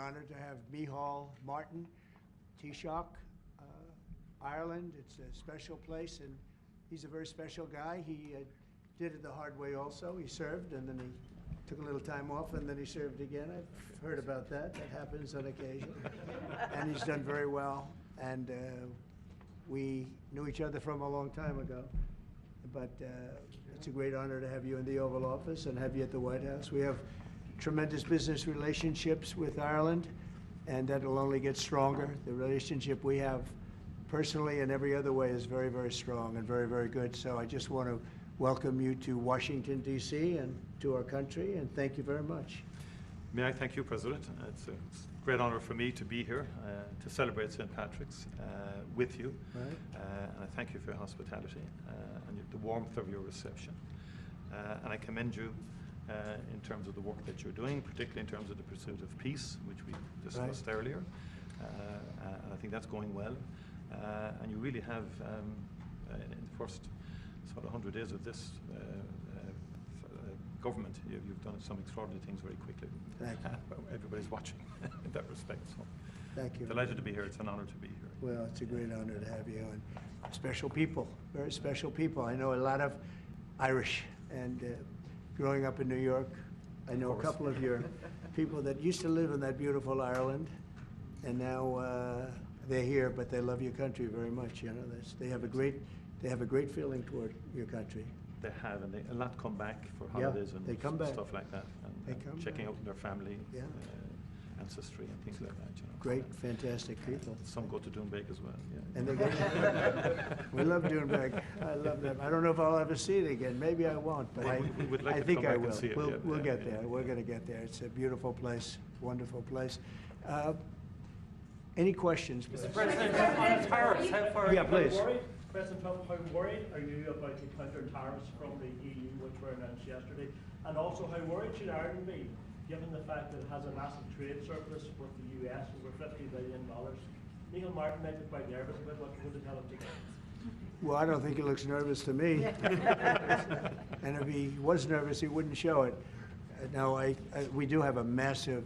honored to have Micheál Martin, taoiseach, Ireland. It's a special place, and he's a very special guy. He did it the hard way also. He served, and then he took a little time off, and then he served again. I've heard about that. That happens on occasion. And he's done very well. And we knew each other from a long time ago. But it's a great honor to have you in the Oval Office and have you at the White House. We have tremendous business relationships with Ireland, and that will only get stronger. The relationship we have personally and every other way is very, very strong and very, very good. So I just want to welcome you to Washington, D.C. and to our country, and thank you very much. May I thank you, President. It's a great honor for me to be here to celebrate St. Patrick's with you. Right. And I thank you for your hospitality and the warmth of your reception. And I commend you in terms of the work that you're doing, particularly in terms of the pursuit of peace, which we discussed earlier. And I think that's going well. And you really have, in the first sort of 100 days of this government, you've done some extraordinary things very quickly. Thank you. Everybody's watching in that respect. So Thank you. Delighted to be here. It's an honor to be here. Well, it's a great honor to have you, and special people, very special people. I know a lot of Irish, and growing up in New York, I know a couple of your people that used to live in that beautiful Ireland, and now they're here, but they love your country very much. You know, they have a great feeling toward your country. They have, and a lot come back for holidays and they come back. Stuff like that, and checking out their family, ancestry, and things like that. You know. Great, fantastic people. Some go to Doonbeg as well. Yeah. And they're great. We love Doonbeg. I love them. I don't know if I'll ever see it again. Maybe I won't, but we would like I to think come I back will. and see it. We'll get there. We're going to get there. It's a beautiful place, wonderful place. Any questions, please? Mr. President, on tariffs, how far Yeah, please. worried? President Trump, how worried are you about the counter tariffs from the EU, which were announced yesterday? And also, how worried should Ireland be, given the fact that it has a massive trade surplus with the US, over $50 billion? Micheál Martin might be quite nervous about what you're going to tell him to do. Well, I don't think he looks nervous to me. And if he was nervous, he wouldn't show it. No, we do have a massive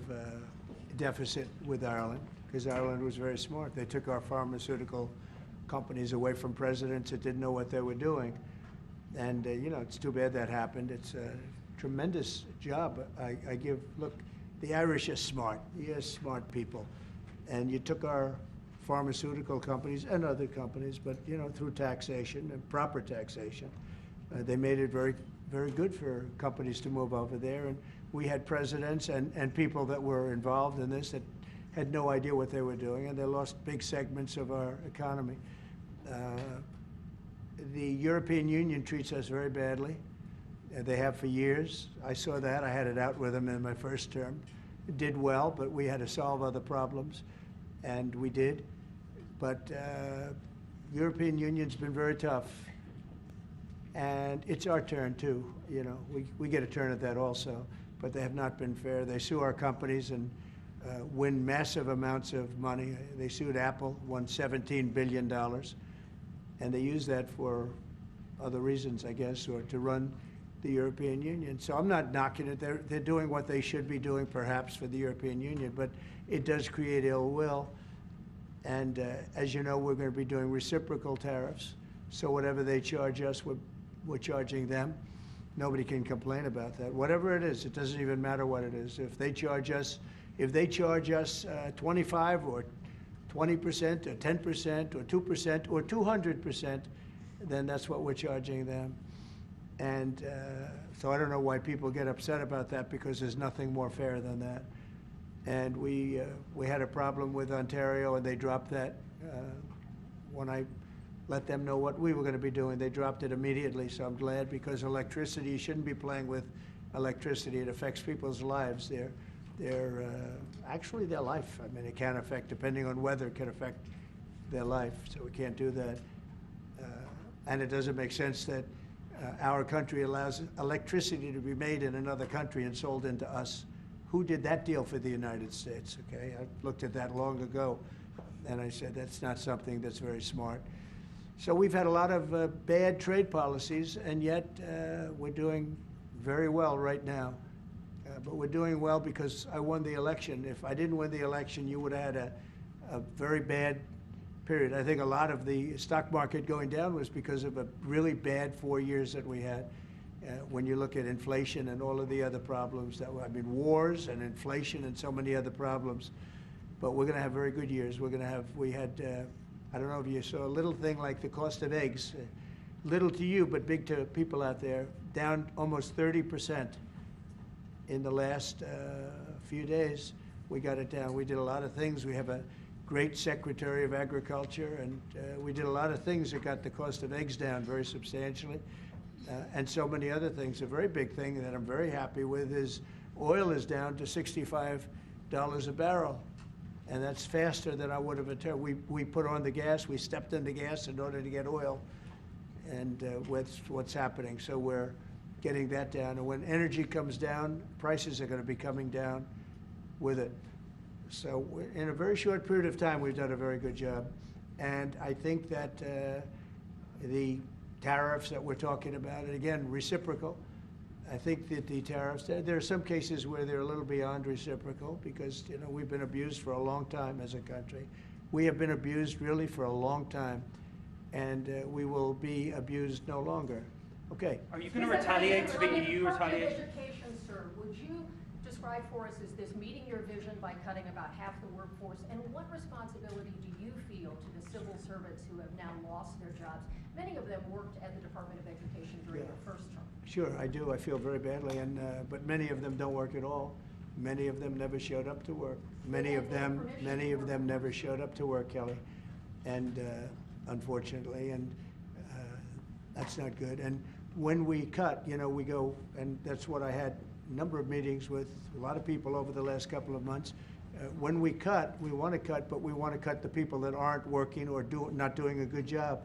deficit with Ireland, because Ireland was very smart. They took our pharmaceutical companies away from presidents that didn't know what they were doing. And, you know, it's too bad that happened. It's a tremendous job I give. Look, the Irish are smart. Yes, smart people. And you took our pharmaceutical companies and other companies, but, you know, through taxation and proper taxation, they made it very, very good for companies to move over there. And we had presidents and people that were involved in this that had no idea what they were doing, and they lost big segments of our economy. The European Union treats us very badly. They have for years. I saw that. I had it out with them in my first term. It did well, but we had to solve other problems, and we did. But European Union's been very tough, and it's our turn too. You know, we get a turn at that also, but they have not been fair. They sue our companies and win massive amounts of money. They sued Apple, won $17 billion, and they use that for other reasons, I guess, or to run the European Union. So I'm not knocking it. They're doing what they should be doing, perhaps, for the European Union, but it does create ill will. And as you know, we're going to be doing reciprocal tariffs. So whatever they charge us, we're charging them. Nobody can complain about that. Whatever it is, it doesn't even matter what it is. If they charge us 25 or 20% or 10% or 2% or 200%, then that's what we're charging them. And so I don't know why people get upset about that, because there's nothing more fair than that. And we had a problem with Ontario, and they dropped that when I let them know what we were going to be doing. They dropped it immediately, so I'm glad, because electricity, you shouldn't be playing with electricity. It affects people's lives. Actually their life. I mean, it can affect, depending on weather, it can affect their life, so we can't do that. And it doesn't make sense that our country allows electricity to be made in another country and sold into us. Who did that deal for the United States? Okay, I looked at that long ago, and I said that's not something that's very smart. So we've had a lot of bad trade policies, and yet we're doing very well right now. But we're doing well because I won the election. If I didn't win the election, you would have had a very bad period. I think a lot of the stock market going down was because of a really bad 4 years that we had. When you look at inflation and all of the other problems that were, I mean, wars and inflation and so many other problems. But we're going to have very good years. We're going to have, we had, I don't know if you saw a little thing like the cost of eggs, little to you, but big to people out there, down almost 30% in the last few days. We got it down. We did a lot of things. We have a great Secretary of Agriculture, and we did a lot of things that got the cost of eggs down very substantially, and so many other things. A very big thing that I'm very happy with is oil is down to $65 a barrel, and that's faster than I would have attempted. We put on the gas, we stepped in the gas in order to get oil, and what's happening. So we're getting that down, and when energy comes down, prices are going to be coming down with it. So in a very short period of time, we've done a very good job. And I think that the tariffs that we're talking about, and again, reciprocal, I think that the tariffs, there are some cases where they're a little beyond reciprocal because, you know, we've been abused for a long time as a country. We have been abused really for a long time, and we will be abused no longer. Okay. Are you going to retaliate to the EU retaliation? Education, sir, would you describe for us, is this meeting your vision by cutting about half the workforce? And what responsibility do you feel to the civil servants who have now lost their jobs? Many of them worked at the Department of Education during their first term. Sure, I do. I feel very badly, and but many of them don't work at all. Many of them never showed up to work. Many of them never showed up to work, Kelly, and unfortunately, and that's not good. And when we cut, you know, we go, and that's what I had a number of meetings with a lot of people over the last couple of months. When we cut, we want to cut, but we want to cut the people that aren't working or not doing a good job.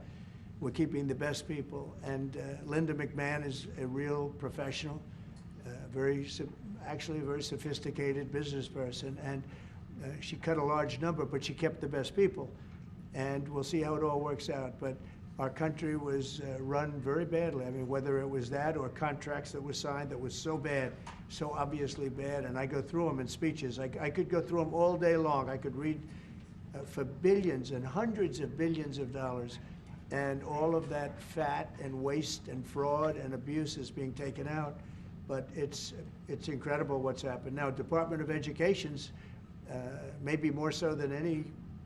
We're keeping the best people, and Linda McMahon is a real professional, actually a very sophisticated business person, and she cut a large number, but she kept the best people, and we'll see how it all works out. But our country was run very badly. I mean, whether it was that or contracts that were signed that was so bad, so obviously bad, and I go through them in speeches. I could go through them all day long. I could read for billions and hundreds of billions of dollars. And all of that fat and waste and fraud and abuse is being taken out. But it's incredible what's happened. Now, Department of Education's, maybe more so than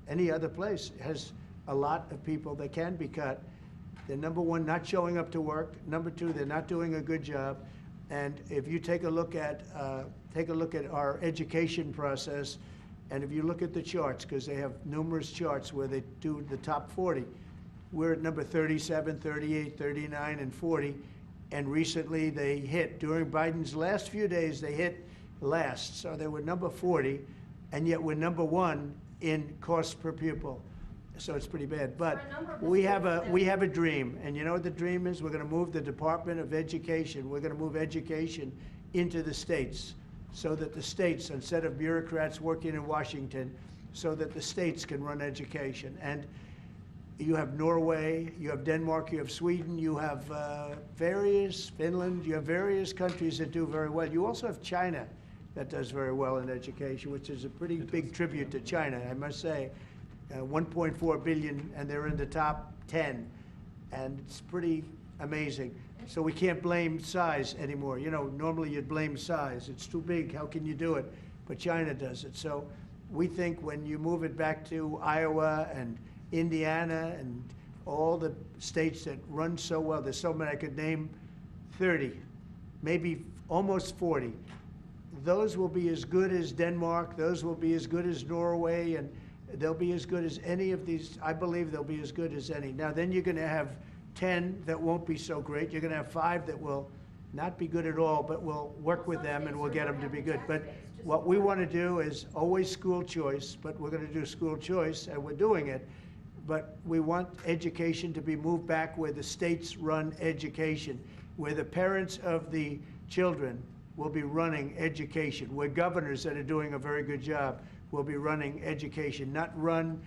any other place, has a lot of people that can be cut. They're, number one, not showing up to work. Number two, they're not doing a good job. And if you take a look at our education process, and if you look at the charts, because they have numerous charts where they do the top 40, we're at number 37, 38, 39, and 40. And recently they hit, during Biden's last few days, they hit last. So they were number 40, and yet we're number 1 in cost per pupil. So it's pretty bad. But we have a dream. And you know what the dream is? We're going to move the Department of Education. We're going to move education into the states so that the states, instead of bureaucrats working in Washington, so that the states can run education. And you have Norway, you have Denmark, you have Sweden, you have Finland, you have various countries that do very well. You also have China that does very well in education, which is a pretty big tribute to China, I must say. 1.4 billion, and they're in the top 10, and it's pretty amazing. So we can't blame size anymore. You know, normally you'd blame size. It's too big, how can you do it? But China does it. So we think when you move it back to Iowa and Indiana and all the states that run so well, there's so many, I could name 30, maybe almost 40. Those will be as good as Denmark, those will be as good as Norway, and they'll be as good as any of these. I believe they'll be as good as any. Now then you're gonna have 10 that won't be so great. You're gonna have 5 that will not be good at all, but we'll work with them and we'll get them to be good. But what we wanna do is always school choice, but we're gonna do school choice, and we're doing it. But we want education to be moved back where the states run education, where the parents of the children will be running education, where governors that are doing a very good job will be running education, not run.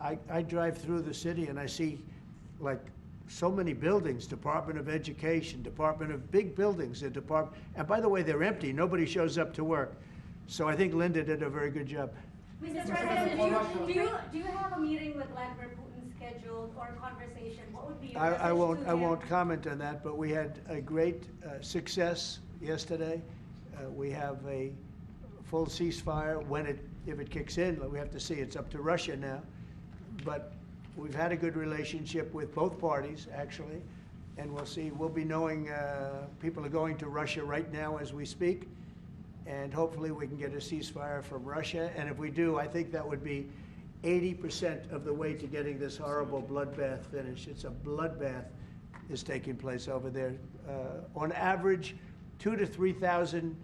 I drive through the city and I see like so many buildings, Department of Education, Department of big buildings, and by the way, they're empty. Nobody shows up to work. So I think Linda did a very good job. Mr. President, do you have a meeting with Vladimir Putin scheduled or a conversation? What would be your message I to him? won't comment on that, but we had a great success yesterday. We have a full ceasefire. If it kicks in, we have to see. It's up to Russia now. But we've had a good relationship with both parties, actually, and we'll see. We'll be knowing people are going to Russia right now as we speak, and hopefully we can get a ceasefire from Russia. And if we do, I think that would be 80% of the way to getting this horrible bloodbath finished. It's a bloodbath is taking place over there. On average, 2,000 to 3,000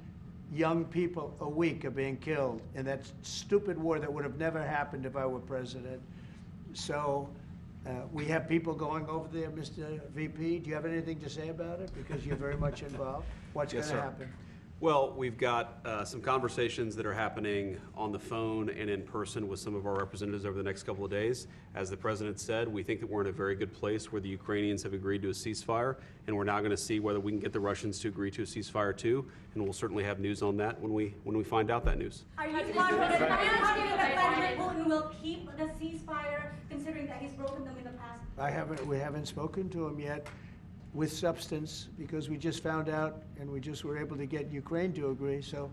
young people a week are being killed in that stupid war that would have never happened if I were president. So we have people going over there, Mr. VP. Do you have anything to say about it? Because you're very much involved. What's going to happen? Well, we've got some conversations that are happening on the phone and in person with some of our representatives over the next couple of days. As the president said, we think that we're in a very good place where the Ukrainians have agreed to a ceasefire, and we're now going to see whether we can get the Russians to agree to a ceasefire too, and we'll certainly have news on that when we find out that news. Are you confident that Vladimir Putin will keep the ceasefire, considering that he's broken them in the past? We haven't spoken to him yet with substance, because we just found out and we just were able to get Ukraine to agree. So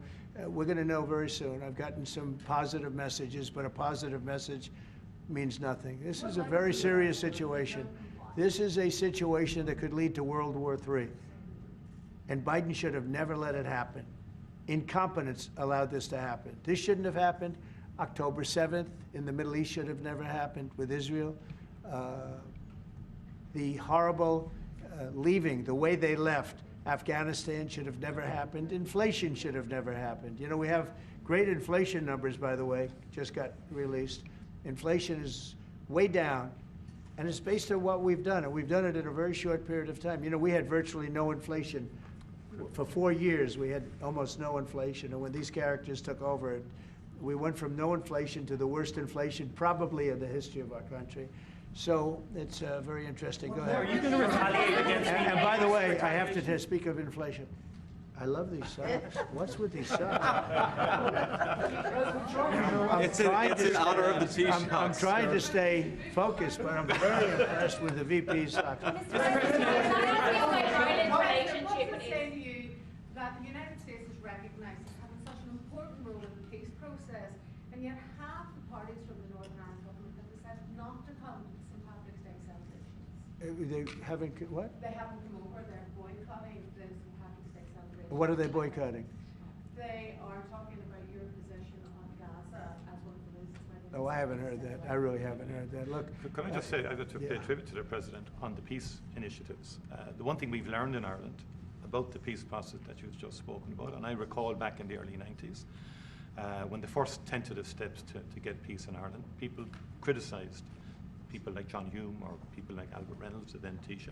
we're going to know very soon. I've gotten some positive messages, but a positive message means nothing. This is a very serious situation. This is a situation that could lead to World War III. And Biden should have never let it happen. Incompetence allowed this to happen. This shouldn't have happened. October 7th in the Middle East should have never happened with Israel. The horrible leaving, the way they left Afghanistan should have never happened. Inflation should have never happened. You know, we have great inflation numbers, by the way, just got released. Inflation is way down, and it's based on what we've done, and we've done it in a very short period of time. You know, we had virtually no inflation. For 4 years, we had almost no inflation, and when these characters took over, we went from no inflation to the worst inflation probably in the history of our country. So it's very interesting. Go ahead. Are you going to retaliate against me? And by the way, I have to speak of inflation. I love these socks. What's with these socks? It's in honor of the Taoiseach. I'm trying to stay focused, but I'm very impressed with the VP's socks. Mr. President, I would say to you that the United States is recognised as having such an important role in the peace process, and yet half the parties from the Northern Ireland government have decided not to come to the St. Patrick's Day celebrations. They haven't, what? They haven't come over, they're boycotting the St. Patrick's Day celebrations. What are they boycotting? They are talking about your position on Gaza as one of the reasons why they Oh, I haven't heard that. I really haven't heard that. Look. Can I just say, I've got to pay Yeah. tribute to the President on the peace initiatives. The one thing we've learned in Ireland about the peace process that you've just spoken about, and I recall back in the early 90s, when the first tentative steps to get peace in Ireland, people criticised people like John Hume or people like Albert Reynolds, the then Taoiseach.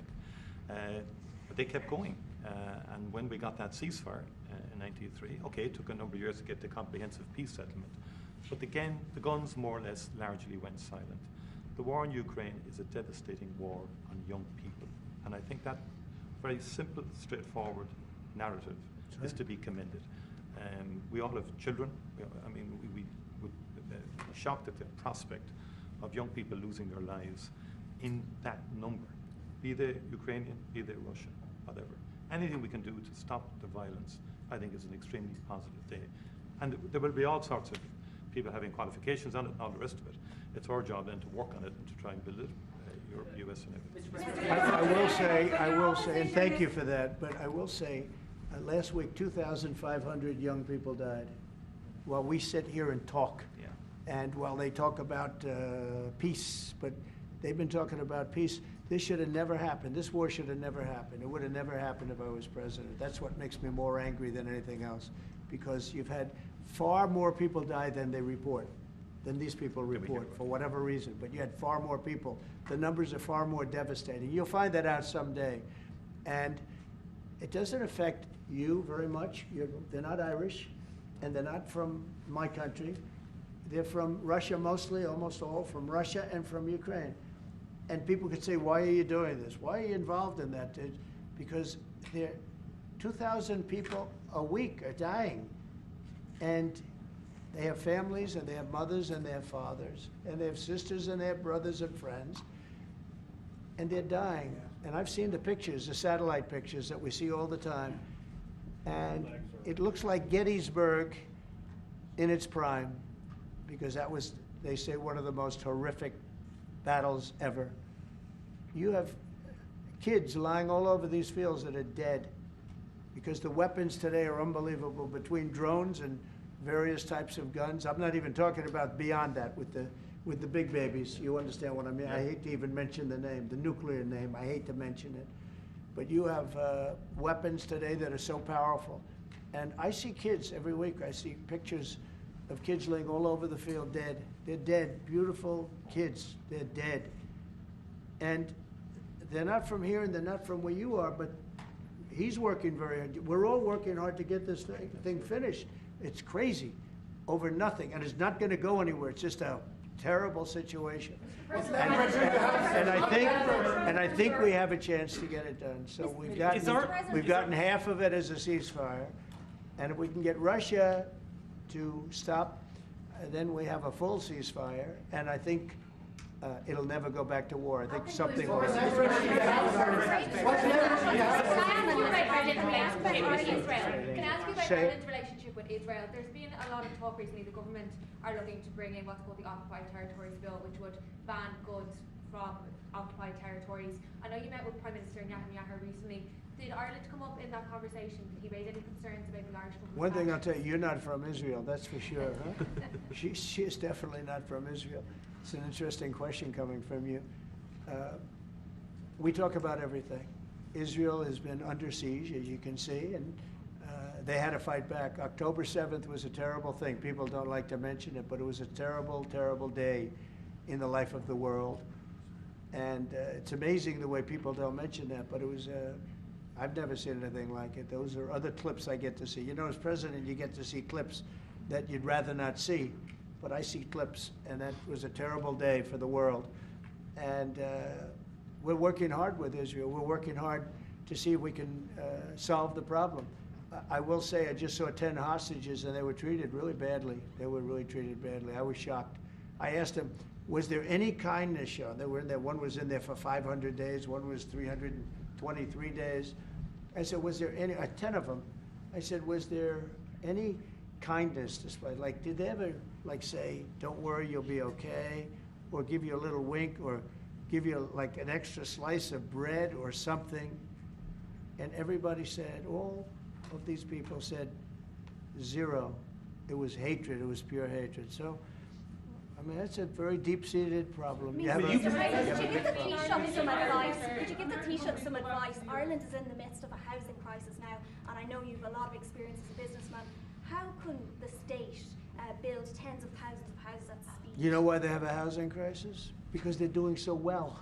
But they kept going. And when we got that ceasefire in 1993, okay, it took a number of years to get the comprehensive peace settlement. But again, the guns more or less largely went silent. The war in Ukraine is a devastating war on young people. And I think that very simple, straightforward narrative is to be commended. We all have children. We would be shocked at the prospect of young people losing their lives in that number, be they Ukrainian, be they Russian, whatever. Anything we can do to stop the violence, I think, is an extremely positive day. And there will be all sorts of people having qualifications on it and all the rest of it. It's our job then to work on it and to try and build it, Europe, US, and everything. I will say, and thank you for that, but I will say, last week 2,500 young people died while we sit here and talk. Yeah. And while they talk about peace, but they've been talking about peace. This should have never happened. This war should have never happened. It would have never happened if I was president. That's what makes me more angry than anything else, because you've had far more people die than they report, than these people report, for whatever reason. But you had far more people. The numbers are far more devastating. You'll find that out someday. And it doesn't affect you very much. They're not Irish, and they're not from my country. They're from Russia mostly, almost all from Russia and from Ukraine. And people could say, why are you doing this? Why are you involved in that? Because 2,000 people a week are dying. And they have families, and they have mothers, and they have fathers, and they have sisters, and they have brothers and friends. And they're dying. And I've seen the pictures, the satellite pictures that we see all the time. And it looks like Gettysburg in its prime, because that was, they say, one of the most horrific battles ever. You have kids lying all over these fields that are dead because the weapons today are unbelievable, between drones and various types of guns. I'm not even talking about beyond that with the big babies. You understand what I mean? I hate to even mention the name, the nuclear name. I hate to mention it. But you have weapons today that are so powerful. And I see kids every week. I see pictures of kids laying all over the field dead. They're dead, beautiful kids. They're dead. And they're not from here and they're not from where you are, but he's working very hard. We're all working hard to get this thing finished. It's crazy over nothing, and it's not going to go anywhere. It's just a terrible situation. And I think we have a chance to get it done. So we've gotten half of it as a ceasefire, and if we can get Russia to stop, then we have a full ceasefire, and I think it'll never go back to war. I think something will. Can I ask you about Ireland's relationship with Israel? There's been a lot of talk recently. The government are looking to bring in what's called the Occupied Territories Bill, which would ban goods from occupied territories. I know you met with Prime Minister Netanyahu recently. Did Ireland come up in that conversation? Did he raise any concerns about the Irish government? One thing I'll tell you, you're not from Israel, that's for sure, huh? She's definitely not from Israel. It's an interesting question coming from you. We talk about everything. Israel has been under siege, as you can see, and they had to fight back. October 7th was a terrible thing. People don't like to mention it, but it was a terrible, terrible day in the life of the world. And it's amazing the way people don't mention that, but it was, I've never seen anything like it. Those are other clips I get to see. You know, as president, you get to see clips that you'd rather not see, but I see clips, and that was a terrible day for the world. And we're working hard with Israel. We're working hard to see if we can solve the problem. I will say I just saw 10 hostages, and they were treated really badly. They were really treated badly. I was shocked. I asked them, was there any kindness shown? They were in there. One was in there for 500 days. One was 323 days. I said, was there any, 10 of them, I said, was there any kindness displayed? Like, did they ever, like, say, don't worry, you'll be okay, or give you a little wink, or give you, like, an extra slice of bread or something? And everybody said, all of these people said, zero. It was hatred. It was pure hatred. So, I mean, that's a very deep-seated problem. Would you give the Taoiseach some advice? Ireland is in the midst of a housing crisis now, and I know you've a lot of experience as a businessman. How can the state build tens of thousands of houses at speed? You know why they have a housing crisis? Because they're doing so well.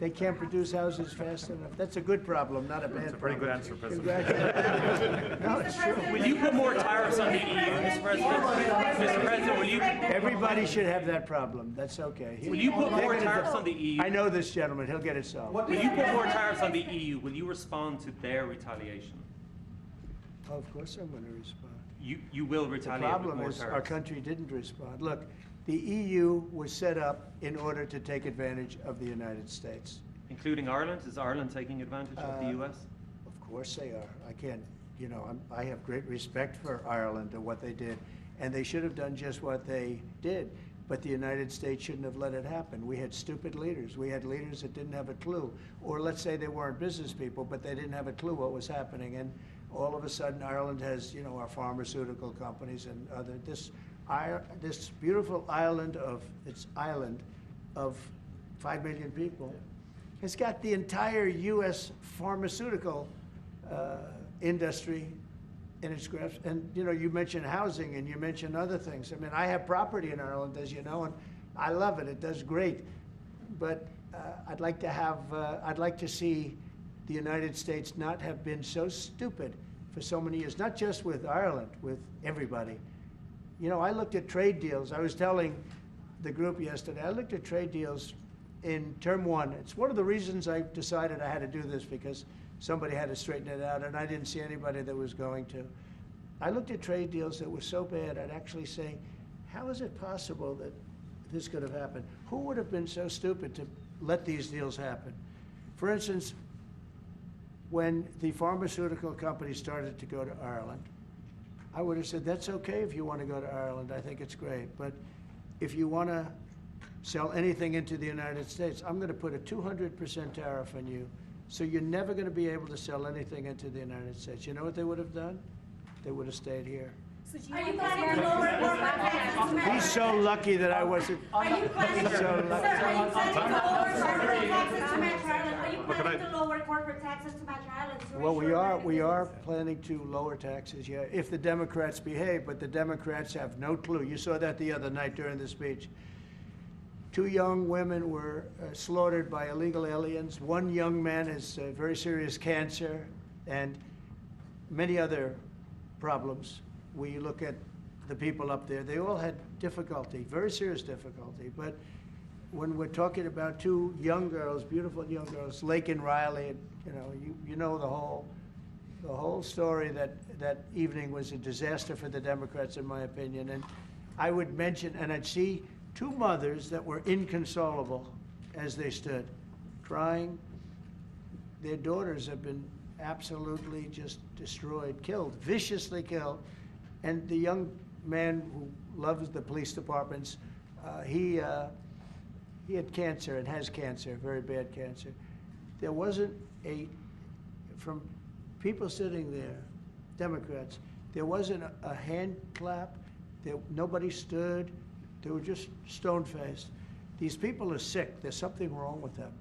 They can't produce houses fast enough. That's a good problem, not a bad problem. That's a pretty good answer, President. No, it's true. Will you put more tariffs on the EU, Mr. President? Mr. President, will you? Everybody should have that problem. That's okay. Will you put more tariffs on the EU? I know this gentleman. He'll get it solved. Will you put more tariffs on the EU? Will you respond to their retaliation? Oh, of course I'm going to respond. You will The retaliate with problem more is our tariffs. country didn't respond. Look, the EU was set up in order to take advantage of the United States. Including Ireland? Is Ireland taking advantage of the US? Of course they are. I can't, you know, I have great respect for Ireland and what they did. And they should have done just what they did. But the United States shouldn't have let it happen. We had stupid leaders. We had leaders that didn't have a clue. Or let's say they weren't business people, but they didn't have a clue what was happening. And all of a sudden, Ireland has, you know, our pharmaceutical companies and other, this beautiful island of 5 million people, has got the entire U.S. pharmaceutical industry in its grasp. And, you know, you mentioned housing and you mentioned other things. I mean, I have property in Ireland, as you know, and I love it. It does great. But I'd like to see the United States not have been so stupid for so many years, not just with Ireland, with everybody. You know, I looked at trade deals. I was telling the group yesterday, I looked at trade deals in term one. It's one of the reasons I decided I had to do this, because somebody had to straighten it out, and I didn't see anybody that was going to. I looked at trade deals that were so bad, I'd actually say, how is it possible that this could have happened? Who would have been so stupid to let these deals happen? For instance, when the pharmaceutical companies started to go to Ireland, I would have said, that's okay if you want to go to Ireland, I think it's great. But if you want to sell anything into the United States, I'm going to put a 200% tariff on you. So you're never going to be able to sell anything into the United States. You know what they would have done? They would have stayed here. So do Are you want planning this to lower market- corporate taxes to match? He's so lucky that I wasn't. Are you planning to, So sir, lucky. are you planning to lower corporate taxes to match Ireland? Are you Look, planning to lower corporate taxes to match Ireland? to Well, we ensure are, that we it are is- planning to lower taxes, yeah, if the Democrats behave, but the Democrats have no clue. You saw that the other night during the speech. 2 young women were slaughtered by illegal aliens. 1 young man has very serious cancer and many other problems. We look at the people up there, they all had difficulty, very serious difficulty. But when we're talking about 2 young girls, beautiful young girls, Lake and Riley, you know the whole story. That evening was a disaster for the Democrats, in my opinion. And I would mention, and I'd see 2 mothers that were inconsolable as they stood, crying. Their daughters have been absolutely just destroyed, killed, viciously killed. And the young man who loves the police departments, he had cancer and has cancer, very bad cancer. There wasn't from people sitting there, Democrats, there wasn't a hand clap. Nobody stood. They were just stone-faced. These people are sick. There's something wrong with them.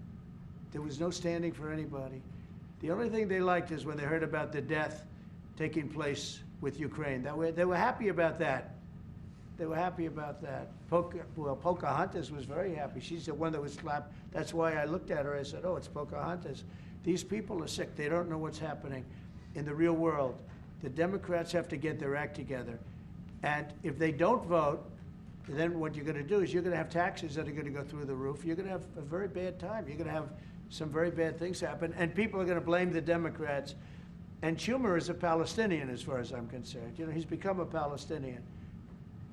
There was no standing for anybody. The only thing they liked is when they heard about the death taking place with Ukraine. They were happy about that. They were happy about that. Pocahontas was very happy. She's the one that was slapped. That's why I looked at her. I said, oh, it's Pocahontas. These people are sick. They don't know what's happening in the real world. The Democrats have to get their act together. And if they don't vote, then what you're going to do is you're going to have taxes that are going to go through the roof. You're going to have a very bad time. You're going to have some very bad things happen. And people are going to blame the Democrats. And Schumer is a Palestinian, as far as I'm concerned. He's become a Palestinian.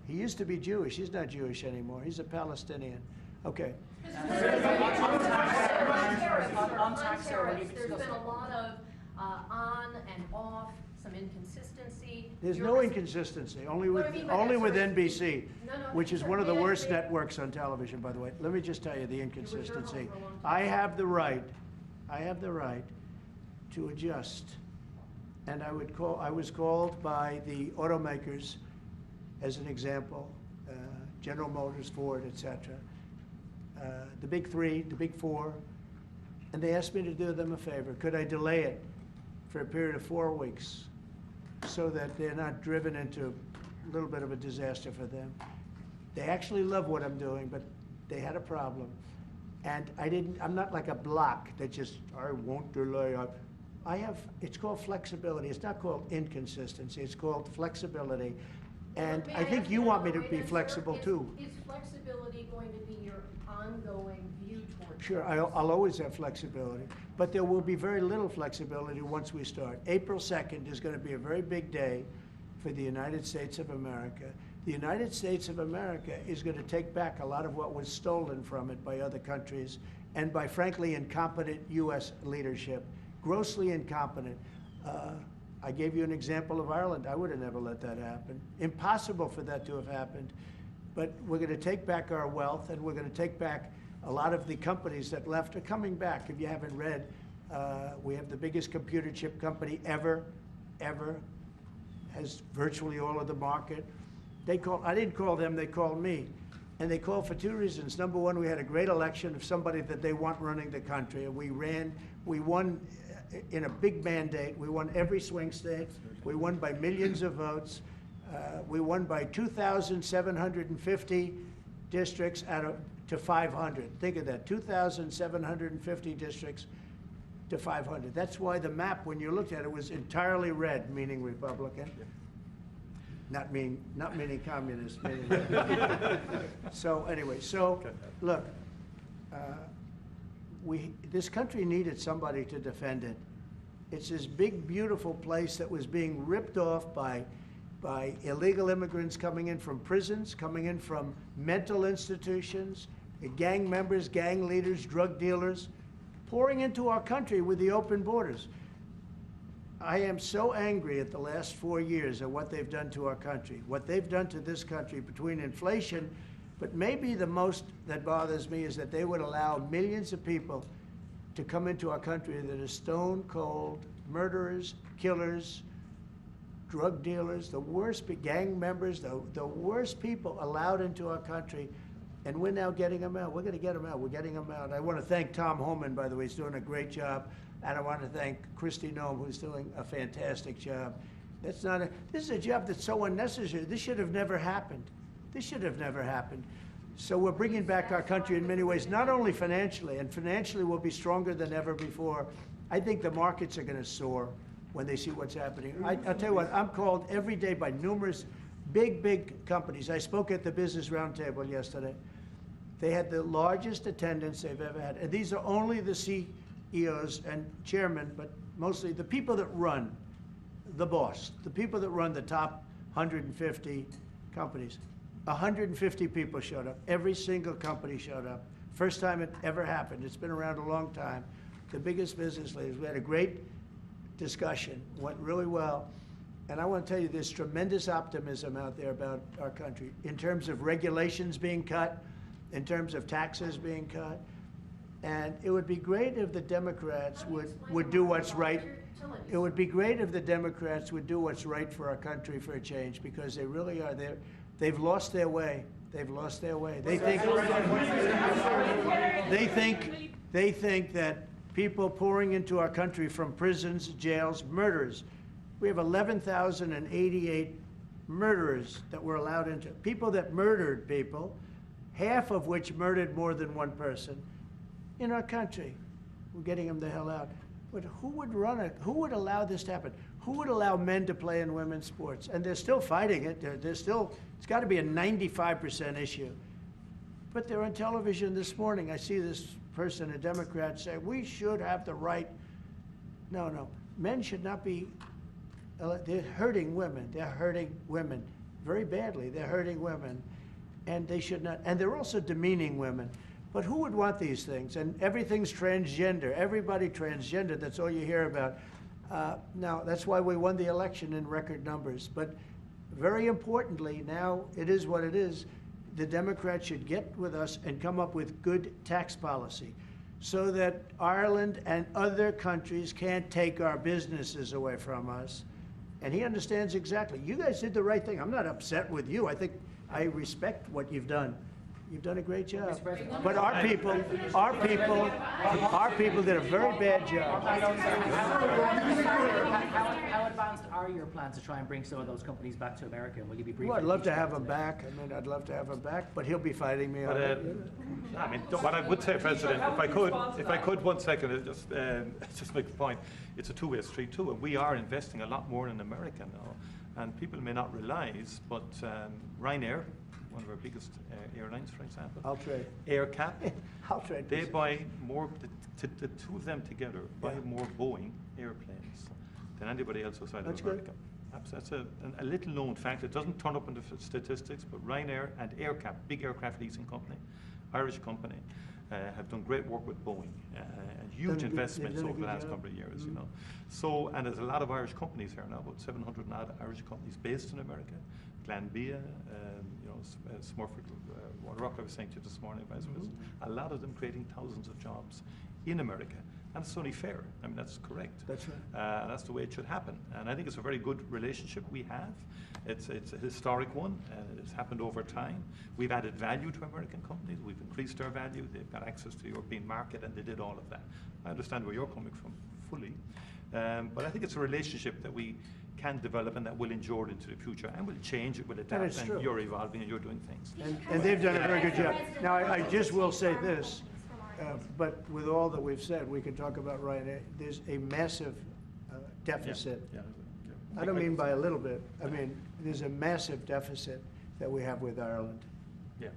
He used to be Jewish. He's not Jewish anymore. He's a Palestinian. Okay. On tariffs, there's been a lot of on and off, some inconsistency. There's no inconsistency, only with NBC, which is one of the worst networks on television, by the way. Let me just tell you the inconsistency. I have the right to adjust. And I was called by the automakers, as an example, General Motors, Ford, etc., the big 3, the big 4, and they asked me to do them a favor. Could I delay it for a period of 4 weeks so that they're not driven into a little bit of a disaster for them? They actually love what I'm doing, but they had a problem. And I'm not like a block that just, I won't delay. It's called flexibility. It's not called inconsistency. It's called flexibility. And I think you want me to be flexible too. Is flexibility going to be your ongoing view towards? Sure, I'll always have flexibility, but there will be very little flexibility once we start. April 2nd is going to be a very big day for the United States of America. The United States of America is going to take back a lot of what was stolen from it by other countries and by, frankly, incompetent U.S. leadership, grossly incompetent. I gave you an example of Ireland. I would have never let that happen. Impossible for that to have happened. But we're going to take back our wealth, and we're going to take back a lot of the companies that left are coming back. If you haven't read, we have the biggest computer chip company ever, has virtually all of the market. I didn't call them, they called me. And they called for 2 reasons. Number one, we had a great election of somebody that they want running the country. And we won in a big mandate. We won every swing state. We won by millions of votes. We won by 2,750 districts to 500. Think of that, 2,750 districts to 500. That's why the map, when you looked at it, was entirely red, meaning Republican. Not meaning communist. Meaning so anyway, look, this country needed somebody to defend it. It's this big, beautiful place that was being ripped off by illegal immigrants coming in from prisons, coming in from mental institutions, gang members, gang leaders, drug dealers, pouring into our country with the open borders. I am so angry at the last 4 years at what they've done to our country, what they've done to this country between inflation, but maybe the most that bothers me is that they would allow millions of people to come into our country that are stone cold murderers, killers, drug dealers, the worst gang members, the worst people allowed into our country, and we're now getting them out. We're going to get them out. We're getting them out. I want to thank Tom Homan, by the way. He's doing a great job. And I want to thank Christy Noem, who's doing a fantastic job. This is a job that's so unnecessary. This should have never happened. This should have never happened. So we're bringing back our country in many ways, not only financially, and financially we'll be stronger than ever before. I think the markets are going to soar when they see what's happening. I'll tell you what, I'm called every day by numerous big companies. I spoke at the Business Roundtable yesterday. They had the largest attendance they've ever had. And these are only the CEOs and chairmen, but mostly the people that run, the boss, the people that run the top 150 companies. 150 people showed up. Every single company showed up. First time it ever happened. It's been around a long time. The biggest business leaders. We had a great discussion, went really well. And I want to tell you, there's tremendous optimism out there about our country in terms of regulations being cut, in terms of taxes being cut. And it would be great if the Democrats would do what's right. It would be great if the Democrats would do what's right for our country for a change, because they really are there. They've lost their way. They've lost their way. They think that people pouring into our country from prisons, jails, murders. We have 11,088 murderers that were allowed into, people that murdered people, half of which murdered more than one person in our country. We're getting them the hell out. But who would allow this to happen? Who would allow men to play in women's sports? And they're still fighting it. They're still, it's got to be a 95% issue. But they're on television this morning. I see this person, a Democrat, say, we should have the right. No. Men should not be, they're hurting women. They're hurting women very badly. They're hurting women. And they should not, and they're also demeaning women. But who would want these things? And everything's transgender. Everybody transgender. That's all you hear about. Now, that's why we won the election in record numbers. But very importantly, now it is what it is. The Democrats should get with us and come up with good tax policy so that Ireland and other countries can't take our businesses away from us. And he understands exactly. You guys did the right thing. I'm not upset with you. I think I respect what you've done. You've done a great job. But our people did a very bad job. How advanced are your plans to try and bring some of those companies back to America? Will you be briefing? Well, I'd love to have him back. I mean, I'd love to have him back, but he'll be fighting me on it. I mean, what I would say, President, if I could 1 second, just make the point. It's a two-way street too, and we are investing a lot more in America now. And people may not realize, but Ryanair, one of our biggest airlines, for example. I'll trade. AirCap. I'll trade. They buy more, the two of them together buy more Boeing airplanes than anybody else outside of America. That's a little known fact. It doesn't turn up in the statistics, but Ryanair and AirCap, big aircraft leasing company, Irish company, have done great work with Boeing. Huge investments over the last couple of years, you know. So, and there's a lot of Irish companies here now, about 700 odd Irish companies based in America. Glanbia, Smurford, Waterrock, I was saying to you this morning, Vice President. A lot of them creating thousands of jobs in America. And it's only fair. I mean, that's correct. That's right. That's the way it should happen. And I think it's a very good relationship we have. It's a historic one. It's happened over time. We've added value to American companies. We've increased our value. They've got access to the European market, and they did all of that. I understand where you're coming from fully. But I think it's a relationship that we can develop and that will endure into the future and will change, it will adapt, and you're evolving and you're doing things. And they've done a very good job. Now, I just will say this, but with all that we've said, we can talk about Ryanair. There's a massive deficit. Yeah. I don't mean by a little bit. I mean, there's a massive deficit that we have with Ireland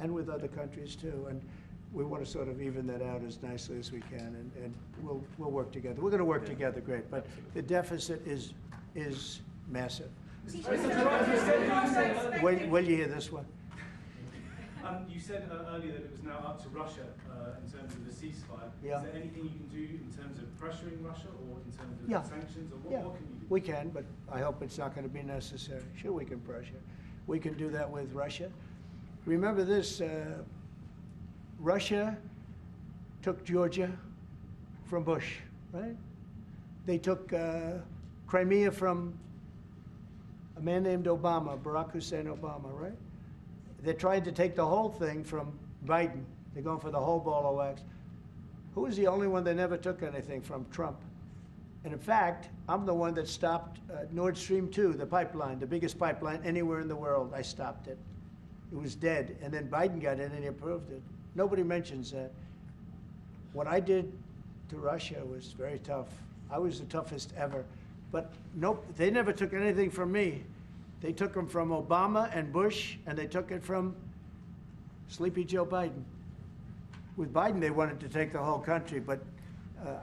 and with other countries too. And we want to sort of even that out as nicely as we can, and we'll work together. We're going to work together, great, but the deficit is massive. Will you hear this one? You said earlier that it was now up to Russia in terms of the ceasefire. Yeah. Is there anything you can do in terms of pressuring Russia or in terms of Yeah. sanctions? Or what can you do? We can, but I hope it's not going to be necessary. Sure, we can pressure. We can do that with Russia. Remember this, Russia took Georgia from Bush, right? They took Crimea from a man named Obama, Barack Hussein Obama, right? They tried to take the whole thing from Biden. They're going for the whole ball of wax. Who was the only one that never took anything from? Trump. And in fact, I'm the one that stopped Nord Stream 2, the pipeline, the biggest pipeline anywhere in the world. I stopped it. It was dead. And then Biden got in and he approved it. Nobody mentions that. What I did to Russia was very tough. I was the toughest ever. But nope, they never took anything from me. They took them from Obama and Bush, and they took it from Sleepy Joe Biden. With Biden, they wanted to take the whole country, but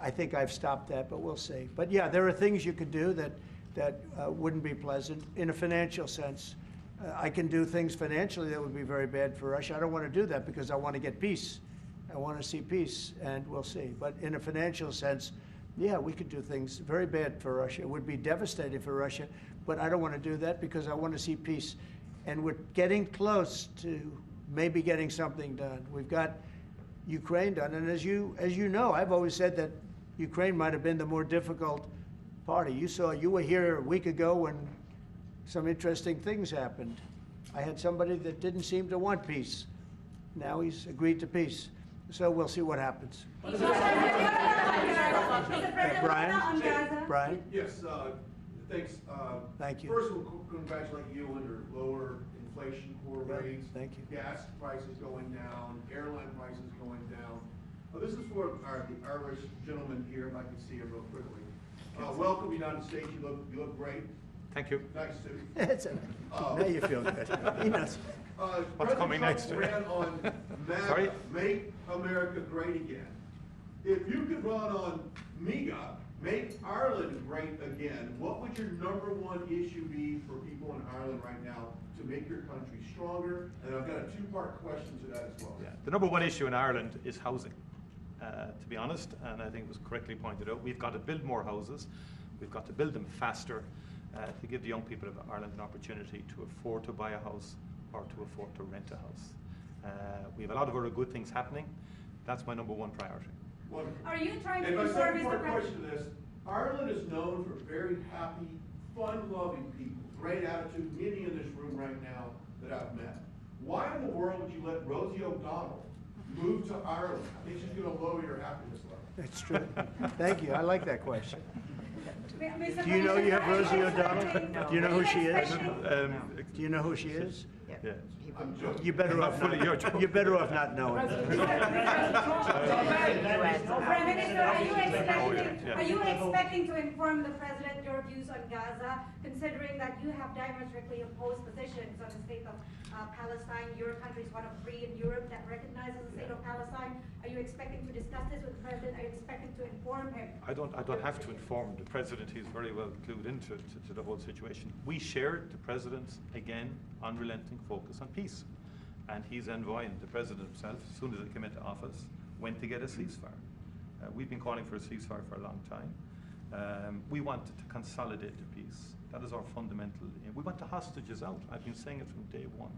I think I've stopped that, but we'll see. But yeah, there are things you could do that wouldn't be pleasant in a financial sense. I can do things financially that would be very bad for Russia. I don't want to do that because I want to get peace. I want to see peace, and we'll see. But in a financial sense, yeah, we could do things very bad for Russia. It would be devastating for Russia, but I don't want to do that because I want to see peace. And we're getting close to maybe getting something done. We've got Ukraine done, and as you know, I've always said that Ukraine might have been the more difficult party. You were here a week ago when some interesting things happened. I had somebody that didn't seem to want peace. Now he's agreed to peace. So we'll see what happens. Brian? Yes, thanks. Thank you. First, we'll congratulate you on your lower inflation core rates. Thank you. Gas prices going down, airline prices going down. This is for the Irish gentleman here, if I can see him real quickly. Welcome, United States. You look great. Thank you. Nice suit. It's now you feel good. He knows. What's coming next? Ran on MAGA, Sorry? Make America Great Again. If you could run on MEGA, Make Ireland Great Again, what would your #1 issue be for people in Ireland right now to make your country stronger? And I've got a 2-part question to that as well. Yeah. The #1 issue in Ireland is housing, to be honest, and I think it was correctly pointed out. We've got to build more houses. We've got to build them faster to give the young people of Ireland an opportunity to afford to buy a house or to afford to rent a house. We have a lot of other good things happening. That's my #1 priority. Wonderful. Are you trying to and my service second the part question to this, Ireland is known for very happy, fun-loving people, great attitude, many in this room right now that I've met. Why in the world would you let Rosie O'Donnell move to Ireland? I think she's going to lower your happiness level. That's true. Thank you. I like that question. Mr. Do you know you have Rosie O'Donnell? Commissioner, Do you know who she is? Do you know who she is? Yeah. I'm joking. You're better off not. You're better off not knowing. Prime Minister, are you expecting to inform the President your views on Gaza, considering that you have diametrically opposed positions on the state of Palestine? Your country is one of 3 in Europe that recognizes the state of Palestine. Are you expecting to discuss this with the President? Are you expecting to inform him? I don't have to inform the President. He's very well clued into the whole situation. We shared the President's, again, unrelenting focus on peace. And he's envoying, the President himself, as soon as he came into office, went to get a ceasefire. We've been calling for a ceasefire for a long time. We wanted to consolidate the peace. That is our fundamental aim. We want the hostages out. I've been saying it from day one.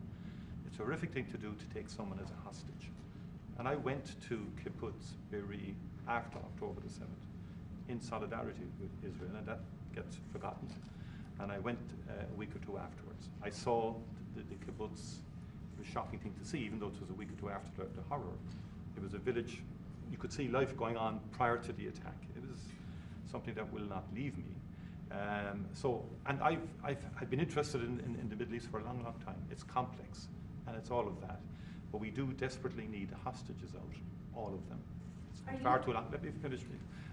It's a horrific thing to do to take someone as a hostage. And I went to Kibbutz Be'eri after October the 7th in solidarity with Israel, and that gets forgotten. And I went a week or 2 afterwards. I saw the kibbutz. It was a shocking thing to see, even though it was a week or 2 after the horror. It was a village. You could see life going on prior to the attack. It was something that will not leave me. And I've been interested in the Middle East for a long, long time. It's complex, and it's all of that. But we do desperately need the hostages out, all of them. It's far too long. Let me finish.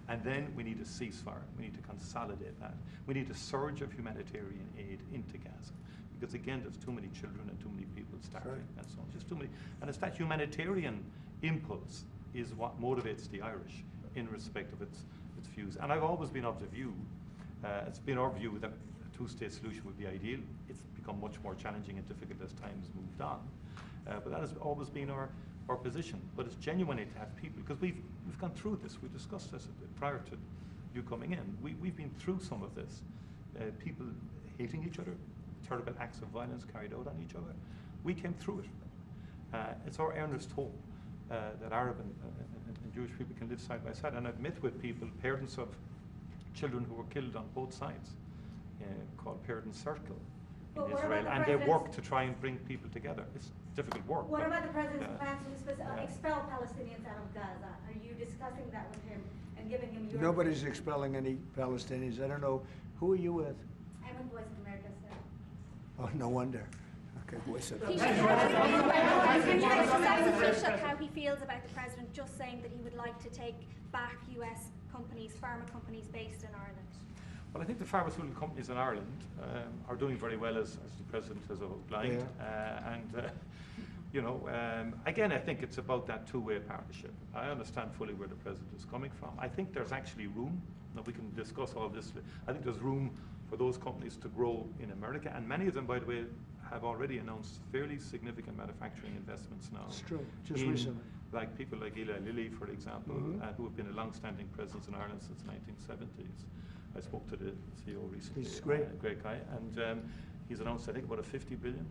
And then we need a ceasefire. We need to consolidate that. We need a surge of humanitarian aid into Gaza. Because again, there's too many children and too many people starving and so on. Just too many. And it's that humanitarian impulse is what motivates the Irish in respect of its views. And I've always been of the view, it's been our view that a two-state solution would be ideal. It's become much more challenging and difficult as time has moved on. But that has always been our position. But it's genuinely to have people, because we've gone through this. We discussed this prior to you coming in. We've been through some of this. People hating each other, terrible acts of violence carried out on each other. We came through it. It's our earnest hope that Arab and Jewish people can live side by side. And I've met with people, parents of children who were killed on both sides, called Parent Circle in Israel, and they work to try and bring people together. It's difficult work. What about the president's plans to expel Palestinians out of Gaza? Are you discussing that with him and giving him your... Nobody's expelling any Palestinians. I don't know. Who are you with? I'm with Voice of America, sir. Oh, no wonder. Okay, Voice of Taoiseach, how he feels about the president just saying that he would like to take back US companies, pharma companies based in Ireland. Well, I think the pharmaceutical companies in Ireland are doing very well, as the President has outlined. Again, I think it's about that two-way partnership. I understand fully where the President is coming from. I think there's actually room. Now, we can discuss all this. I think there's room for those companies to grow in America, and many of them, by the way, have already announced fairly significant manufacturing investments now. It's true, just recently. Like people like Eli Lilly, for example, who have been a long-standing presence in Ireland since the 1970s. I spoke to the CEO recently. He's great. Great guy. And he's announced, I think, about a $50 billion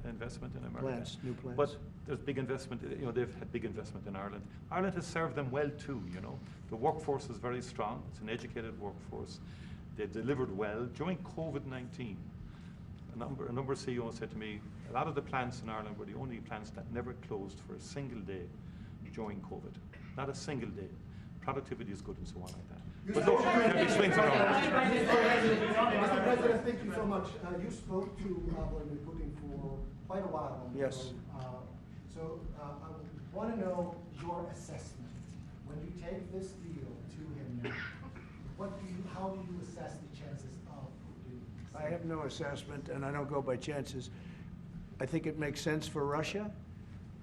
investment in America. New plants. But there's big investment, they've had big investment in Ireland. Ireland has served them well too, The workforce is very strong. It's an educated workforce. They delivered well. During COVID-19, a number of CEOs said to me, a lot of the plants in Ireland were the only plants that never closed for a single day during COVID. Not a single day. Productivity is good and so on like that. But look, there'll be swings around. Mr. President, thank you so much. You spoke to Vladimir Putin for quite a while on the phone. So I want to know your assessment. When you take this deal to him now, how do you assess the chances of Putin? I have no assessment, and I don't go by chances. I think it makes sense for Russia.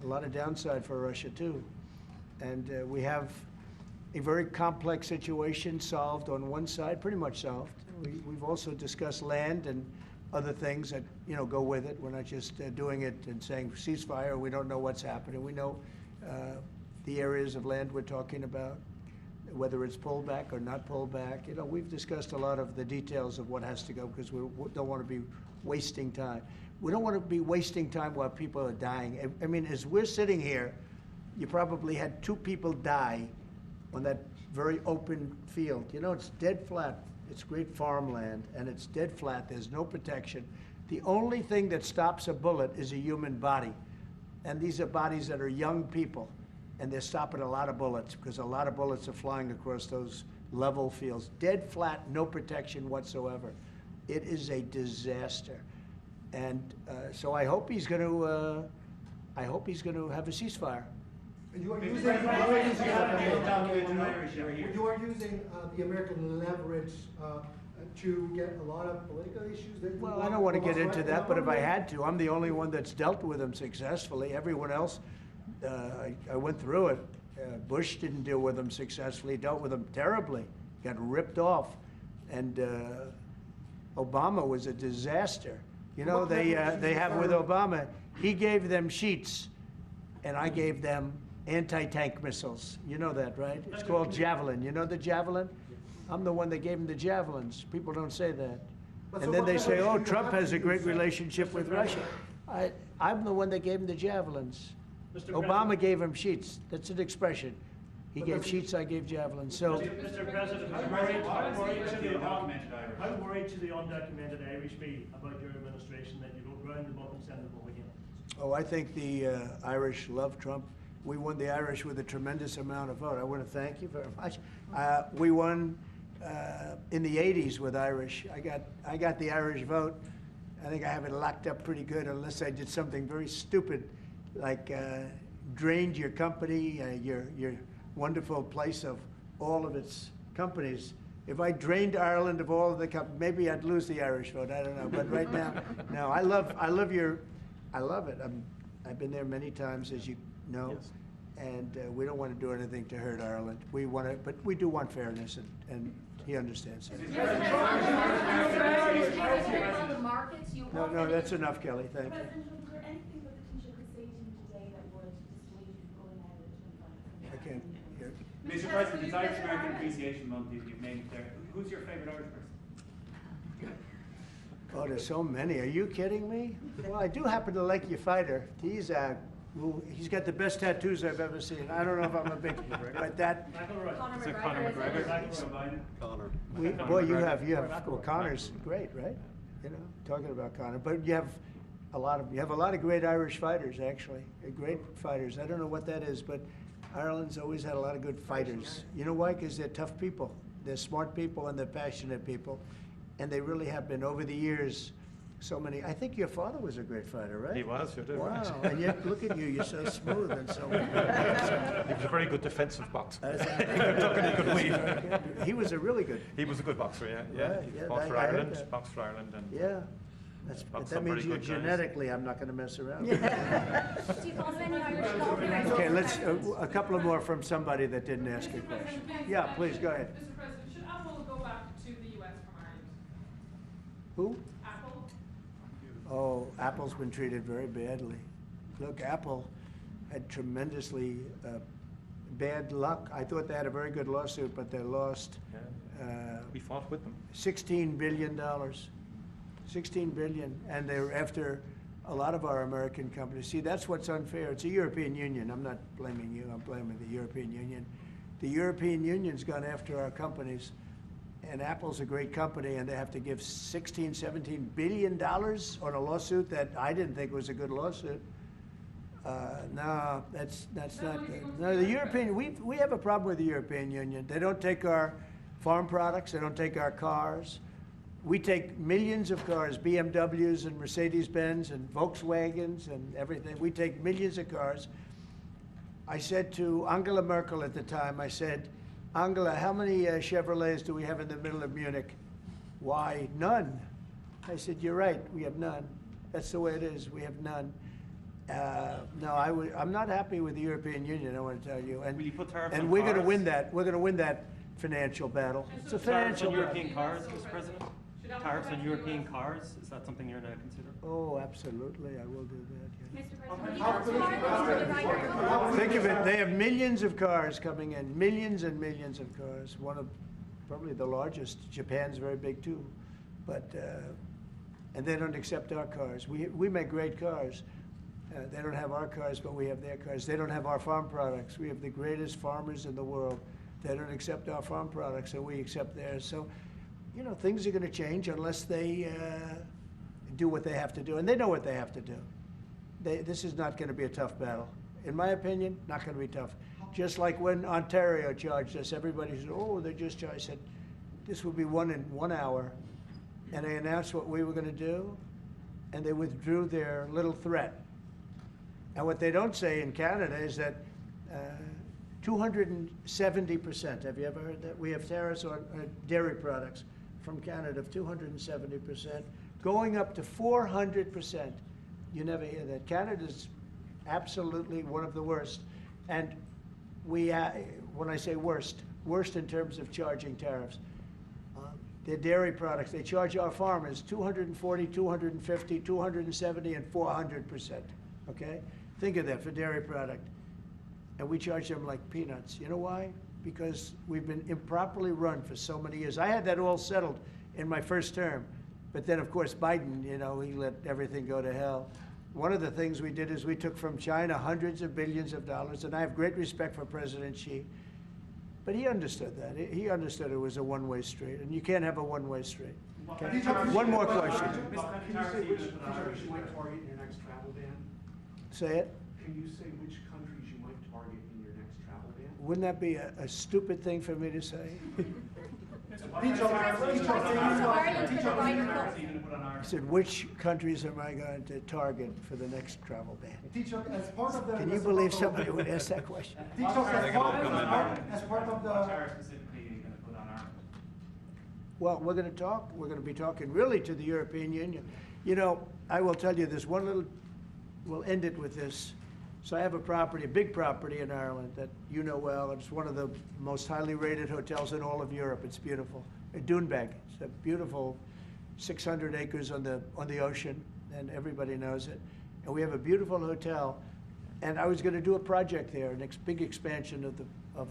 A lot of downside for Russia, too. And we have a very complex situation solved on one side, pretty much solved. We've also discussed land and other things that go with it. We're not just doing it and saying ceasefire. We don't know what's happening. We know the areas of land we're talking about, whether it's pulled back or not pulled back. We've discussed a lot of the details of what has to go because we don't want to be wasting time. We don't want to be wasting time while people are dying. I mean, as we're sitting here, you probably had 2 people die on that very open field. It's dead flat. It's great farmland, and it's dead flat. There's no protection. The only thing that stops a bullet is a human body. And these are bodies that are young people, and they're stopping a lot of bullets because a lot of bullets are flying across those level fields. Dead flat, no protection whatsoever. It is a disaster. And so I hope he's going to have a ceasefire. You are using the American leverage to get a lot of political issues. Well, I don't want to get into that, but if I had to, I'm the only one that's dealt with them successfully. Everyone else, I went through it. Bush didn't deal with them successfully, dealt with them terribly, got ripped off. And Obama was a disaster. They have with Obama, he gave them sheets, and I gave them anti-tank missiles. You know that, right? It's called Javelin. You know the Javelin? I'm the one that gave them the Javelins. People don't say that. And then they say, oh, Trump has a great relationship with Russia. I'm the one that gave him the Javelins. Obama gave him sheets. That's an expression. He gave sheets, I gave Javelins. So, Mr. President, how worried should the undocumented Irish be about your administration that you don't round them up and send them home again? Oh, I think the Irish love Trump. We won the Irish with a tremendous amount of vote. I want to thank you very much. We won in the 80s with Irish. I got the Irish vote. I think I have it locked up pretty good unless I did something very stupid, like drained your company, your wonderful place of all of its companies. If I drained Ireland of all of the companies, maybe I'd lose the Irish vote. I don't know. But right now, no. I love it. I've been there many times, as you know. Yes. and we don't want to do anything to hurt Ireland. We want to, but we do want fairness, and he understands that. On the markets, you No, no, that's enough, Kelly, thank you. President, was there anything that the Taoiseach could say to you today that would dissuade you from going ahead with I can't hear. Mr. President, it's Irish American Appreciation Month, you've made it there. Who's your favourite Irish person? Oh, there's so many. Are you kidding me? Well, I do happen to like your fighter. He's got the best tattoos I've ever seen. I don't know if I'm a big, but that. Is it Conor McGregor? Connor. Boy, you have. Well, Connor's great, right? You know, talking about Connor, but you have a lot of great Irish fighters, actually. Great fighters. I don't know what that is, but Ireland's always had a lot of good fighters. You know why? Because they're tough people. They're smart people and they're passionate people. And they really have been over the years. So many. I think your father was a great fighter, right? He was, you did, wow. right. And yet, look at you. You're so smooth and so. He was a very good defensive boxer. He could weave. He was a really good. He was a good boxer, yeah. Right, He yeah, fought for I heard Ireland, that. boxed for Ireland, and Yeah. boxed That some means very you good guys. genetically, I'm not going to mess around. Do you follow any Irish golfers? Okay, let's a couple of more from somebody that didn't ask a question. Yeah, please go ahead. Mr. President, should Apple go back to the US from Ireland? Who? Apple? Oh, Apple's been treated very badly. Look, Apple had tremendously bad luck. I thought they had a very good lawsuit, but they lost We fought with them. $16 billion. $16 billion, and they're after a lot of our American companies. See, that's what's unfair. It's the European Union. I'm not blaming you. I'm blaming the European Union. The European Union's gone after our companies, and Apple's a great company, and they have to give $16, $17 billion on a lawsuit that I didn't think was a good lawsuit. No, that's not good. No, the European, we have a problem with the European Union. They don't take our farm products. They don't take our cars. We take millions of cars, BMWs and Mercedes-Benz and Volkswagens and everything. We take millions of cars. I said to Angela Merkel at the time, I said, Angela, how many Chevrolets do we have in the middle of Munich? Why, none. I said, you're right, we have none. That's the way it is, we have none. No, I'm not happy with the European Union, I want to tell you. And, Will you put tariffs and on we're going to cars? win that. We're going to win that financial battle. It's a Tariffs financial on battle. European cars, Mr. President? Tariffs on European cars, is that something you're going to consider? Oh, absolutely, I will do that. Mr. President, Think of it, they have millions of cars coming in, millions and millions of cars. One of probably the largest. Japan's very big too, but and they don't accept our cars. We make great cars. They don't have our cars, but we have their cars. They don't have our farm products. We have the greatest farmers in the world. They don't accept our farm products, and we accept theirs. So, you know, things are going to change unless they do what they have to do, and they know what they have to do. This is not going to be a tough battle. In my opinion, not going to be tough. Just like when Ontario charged us, everybody said, oh, they just charged. I said, this will be won in 1 hour. And they announced what we were going to do, and they withdrew their little threat. And what they don't say in Canada is that 270%, have you ever heard that? We have tariffs on dairy products from Canada of 270%, going up to 400%. You never hear that. Canada's absolutely one of the worst. And we, when I say worst in terms of charging tariffs. Their dairy products, they charge our farmers 240, 250, 270, and 400%, okay? Think of that for dairy product. And we charge them like peanuts. You know why? Because we've been improperly run for so many years. I had that all settled in my first term. But then, of course, Biden, you know, he let everything go to hell. One of the things we did is we took from China hundreds of billions of dollars, and I have great respect for President Xi. But he understood that. He understood it was a one-way street, and you can't have a one-way street. Okay? One more question. Can you say which countries you might target in your next travel ban? Say it. Can you say which countries you might target in your next travel ban? Wouldn't that be a stupid thing for me to say? I said, which countries am I going to target for the next travel ban? As part of the, Can you believe somebody would ask that question? as part of the Tariff specifically you're going to put on Ireland? Well, we're going to talk. We're going to be talking really to the European Union. You know, I will tell you this one little. We'll end it with this. So I have a property, a big property in Ireland that you know well. It's one of the most highly rated hotels in all of Europe. It's beautiful. Doonbeg. It's a beautiful 600 acres on the ocean, and everybody knows it. And we have a beautiful hotel. And I was going to do a project there, a big expansion of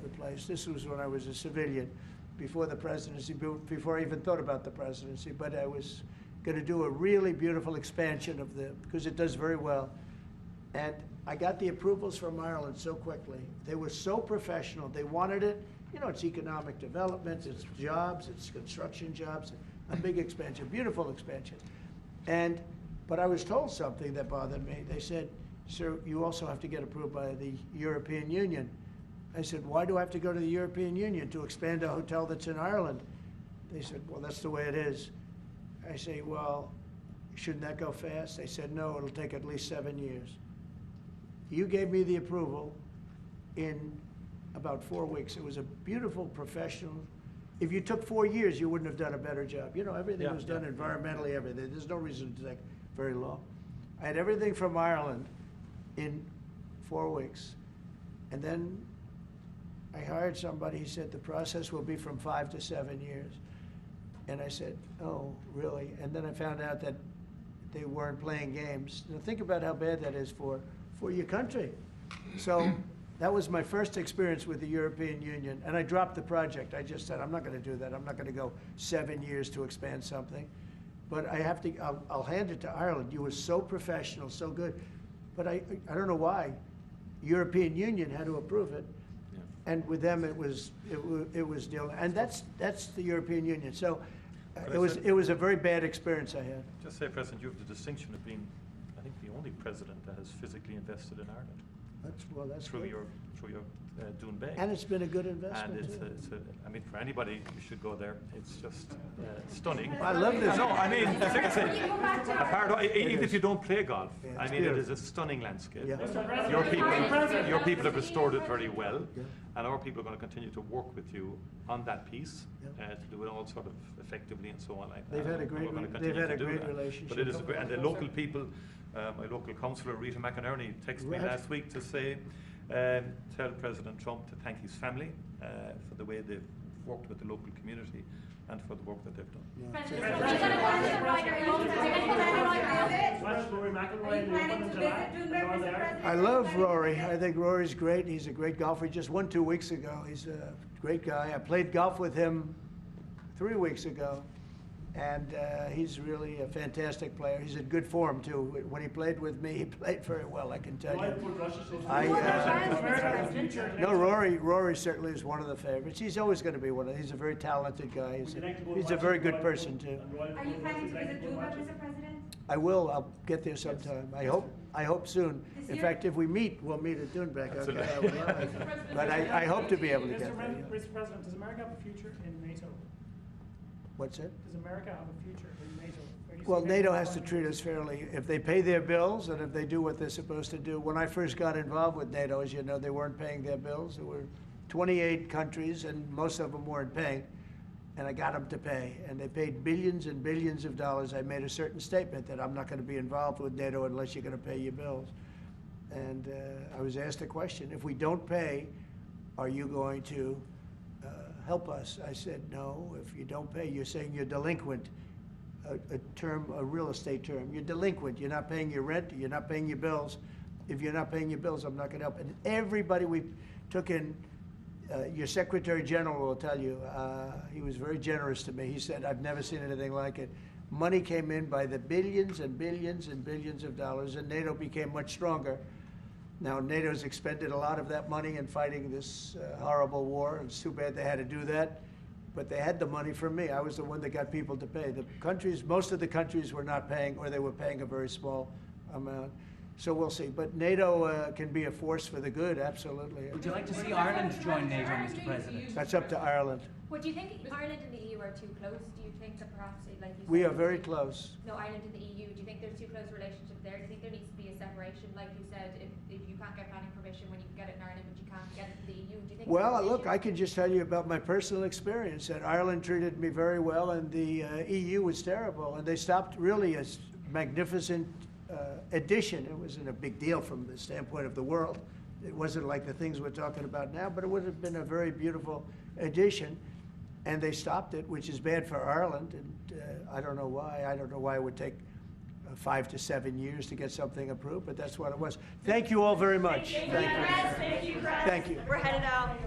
the place. This was when I was a civilian, before the presidency, before I even thought about the presidency. But I was going to do a really beautiful expansion of because it does very well. And I got the approvals from Ireland so quickly. They were so professional. They wanted it. You know, it's economic development, it's jobs, it's construction jobs, a big expansion, beautiful expansion. But I was told something that bothered me. They said, sir, you also have to get approved by the European Union. I said, why do I have to go to the European Union to expand a hotel that's in Ireland? They said, well, that's the way it is. I say, well, shouldn't that go fast? They said, no, it'll take at least 7 years. You gave me the approval in about 4 weeks. It was a beautiful, professional. If you took 4 years, you wouldn't have done a better job. You know, everything was done environmentally, everything. There's no reason to take very long. I had everything from Ireland in 4 weeks. And then I hired somebody. He said the process will be from 5 to 7 years. And I said, oh, really? And then I found out that they weren't playing games. Now think about how bad that is for your country. So that was my first experience with the European Union. And I dropped the project. I just said, I'm not going to do that. I'm not going to go 7 years to expand something. But I have to, I'll hand it to Ireland. You were so professional, so good. But I don't know why. European Union had to approve it. And with them, it was deal. And that's the European Union. So it was a very bad experience I had. Just say, President, you have the distinction of being, I think, the only president that has physically invested in Ireland. That's through good. your Doonbeg. And it's been a good investment. And I mean, for anybody, you should go there. It's just stunning. I love this. No, I mean, even if you don't play golf, I mean, beautiful. it is a stunning landscape. Yeah. Your people have restored it very well, and our people are going to continue to work with you on that piece to do it all sort of effectively and so on like that. They've had a great relationship. But it is and the local people. My local councillor, Rita McInerney, texted me last week to say, tell President Trump to thank his family for the way they've worked with the local community and for the work that they've done. I love Rory. I think Rory's great. He's a great golfer. He just won 2 weeks ago. He's a great guy. I played golf with him 3 weeks ago. And he's really a fantastic player. He's in good form, too. When he played with me, he played very well, I can tell you. No, Rory certainly is one of the favorites. He's always going to be one of them. He's a very talented guy. He's a very good person, too. Are you planning to visit Doonbeg, Mr. President? I will. I'll get there sometime. I hope soon. In fact, if we meet, we'll meet at Doonbeg. Okay, I would love it. But I hope to be able to get there. Mr. President, does America have a future in NATO? What's it? Does America have a future in NATO? Well, NATO has to treat us fairly. If they pay their bills and if they do what they're supposed to do. When I first got involved with NATO, as you know, they weren't paying their bills. There were 28 countries, and most of them weren't paying. And I got them to pay. And they paid billions and billions of dollars. I made a certain statement that I'm not going to be involved with NATO unless you're going to pay your bills. And I was asked a question. If we don't pay, are you going to help us? I said, no, if you don't pay, you're saying you're delinquent, a real estate term. You're delinquent. You're not paying your rent. You're not paying your bills. If you're not paying your bills, I'm not going to help. And everybody we took in, your Secretary General will tell you, he was very generous to me. He said, I've never seen anything like it. Money came in by the billions and billions and billions of dollars, and NATO became much stronger. Now, NATO's expended a lot of that money in fighting this horrible war. It's too bad they had to do that, but they had the money from me. I was the one that got people to pay. The countries, most of the countries were not paying, or they were paying a very small amount. So we'll see. But NATO can be a force for the good, absolutely. Would you like to see Ireland join NATO, Mr. President? That's up to Ireland. Well, do you think Ireland and the EU are too close? Do you think that perhaps, like you said, We are very close. No, Ireland and the EU. Do you think there's too close a relationship there? Do you think there needs to be a separation, like you said, if you can't get planning permission when you can get it in Ireland, but you can't get it in the EU? Do you think? Well, look, I can just tell you about my personal experience. That Ireland treated me very well, and the EU was terrible, and they stopped really a magnificent addition. It wasn't a big deal from the standpoint of the world. It wasn't like the things we're talking about now, but it would have been a very beautiful addition. And they stopped it, which is bad for Ireland, and I don't know why. I don't know why it would take 5 to 7 years to get something approved, but that's what it was. Thank you all very much. Thank you. Thank you. We're headed out.